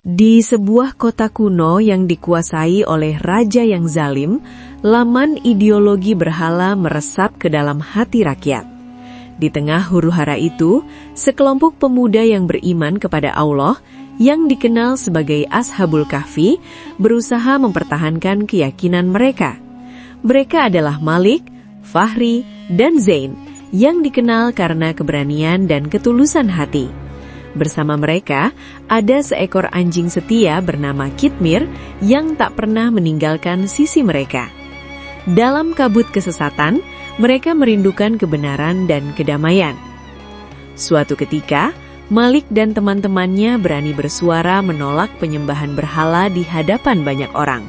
Di sebuah kota kuno yang dikuasai oleh raja yang zalim, laman ideologi berhala meresap ke dalam hati rakyat. Di tengah huru-hara itu, sekelompok pemuda yang beriman kepada Allah, yang dikenal sebagai Ashabul Kahfi, berusaha mempertahankan keyakinan mereka. Mereka adalah Malik, Fahri, dan Zain, yang dikenal karena keberanian dan ketulusan hati. Bersama mereka, ada seekor anjing setia bernama Kitmir yang tak pernah meninggalkan sisi mereka. Dalam kabut kesesatan, mereka merindukan kebenaran dan kedamaian. Suatu ketika, Malik dan teman-temannya berani bersuara menolak penyembahan berhala di hadapan banyak orang.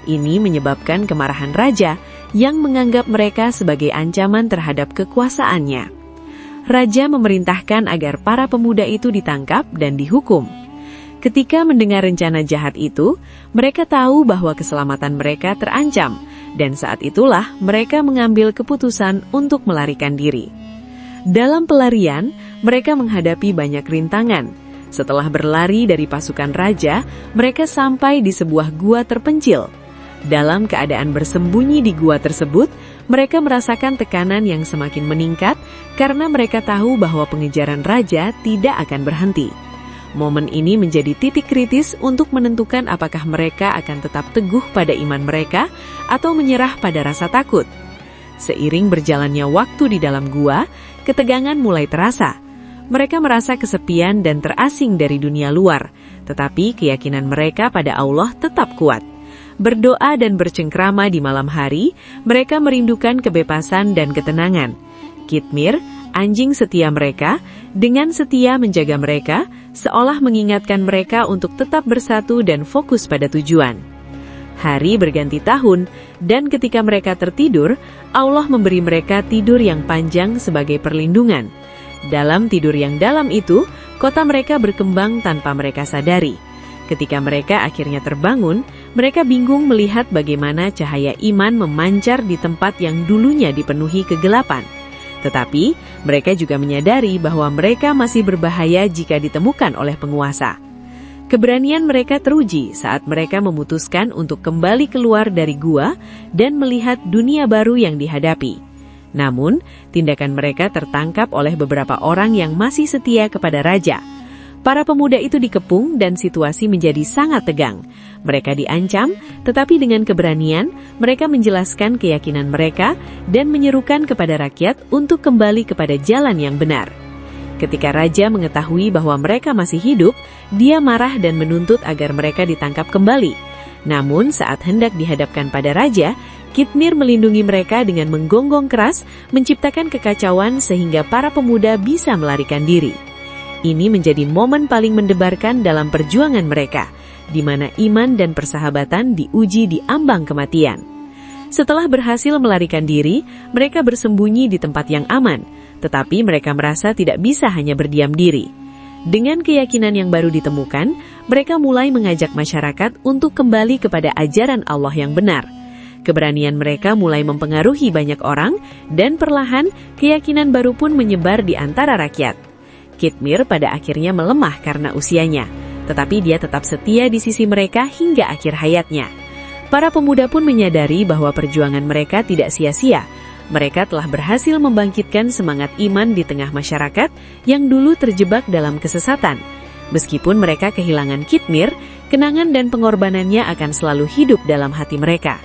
Ini menyebabkan kemarahan raja yang menganggap mereka sebagai ancaman terhadap kekuasaannya. Raja memerintahkan agar para pemuda itu ditangkap dan dihukum. Ketika mendengar rencana jahat itu, mereka tahu bahwa keselamatan mereka terancam, dan saat itulah mereka mengambil keputusan untuk melarikan diri. Dalam pelarian, mereka menghadapi banyak rintangan. Setelah berlari dari pasukan raja, mereka sampai di sebuah gua terpencil. Dalam keadaan bersembunyi di gua tersebut, mereka merasakan tekanan yang semakin meningkat karena mereka tahu bahwa pengejaran raja tidak akan berhenti. Momen ini menjadi titik kritis untuk menentukan apakah mereka akan tetap teguh pada iman mereka atau menyerah pada rasa takut. Seiring berjalannya waktu di dalam gua, ketegangan mulai terasa. Mereka merasa kesepian dan terasing dari dunia luar, tetapi keyakinan mereka pada Allah tetap kuat. Berdoa dan bercengkrama di malam hari, mereka merindukan kebebasan dan ketenangan. Kitmir, anjing setia mereka, dengan setia menjaga mereka, seolah mengingatkan mereka untuk tetap bersatu dan fokus pada tujuan. Hari berganti tahun, dan ketika mereka tertidur, Allah memberi mereka tidur yang panjang sebagai perlindungan. Dalam tidur yang dalam itu, kota mereka berkembang tanpa mereka sadari. Ketika mereka akhirnya terbangun, mereka bingung melihat bagaimana cahaya iman memancar di tempat yang dulunya dipenuhi kegelapan. Tetapi, mereka juga menyadari bahwa mereka masih berbahaya jika ditemukan oleh penguasa. Keberanian mereka teruji saat mereka memutuskan untuk kembali keluar dari gua dan melihat dunia baru yang dihadapi. Namun, tindakan mereka tertangkap oleh beberapa orang yang masih setia kepada raja. Para pemuda itu dikepung dan situasi menjadi sangat tegang. Mereka diancam, tetapi dengan keberanian, mereka menjelaskan keyakinan mereka dan menyerukan kepada rakyat untuk kembali kepada jalan yang benar. Ketika raja mengetahui bahwa mereka masih hidup, dia marah dan menuntut agar mereka ditangkap kembali. Namun saat hendak dihadapkan pada raja, Kitmir melindungi mereka dengan menggonggong keras, menciptakan kekacauan sehingga para pemuda bisa melarikan diri. Ini menjadi momen paling mendebarkan dalam perjuangan mereka, di mana iman dan persahabatan diuji di ambang kematian. Setelah berhasil melarikan diri, mereka bersembunyi di tempat yang aman, tetapi mereka merasa tidak bisa hanya berdiam diri. Dengan keyakinan yang baru ditemukan, mereka mulai mengajak masyarakat untuk kembali kepada ajaran Allah yang benar. Keberanian mereka mulai mempengaruhi banyak orang, dan perlahan keyakinan baru pun menyebar di antara rakyat. Kitmir pada akhirnya melemah karena usianya, tetapi dia tetap setia di sisi mereka hingga akhir hayatnya. Para pemuda pun menyadari bahwa perjuangan mereka tidak sia-sia. Mereka telah berhasil membangkitkan semangat iman di tengah masyarakat yang dulu terjebak dalam kesesatan. Meskipun mereka kehilangan Kitmir, kenangan dan pengorbanannya akan selalu hidup dalam hati mereka.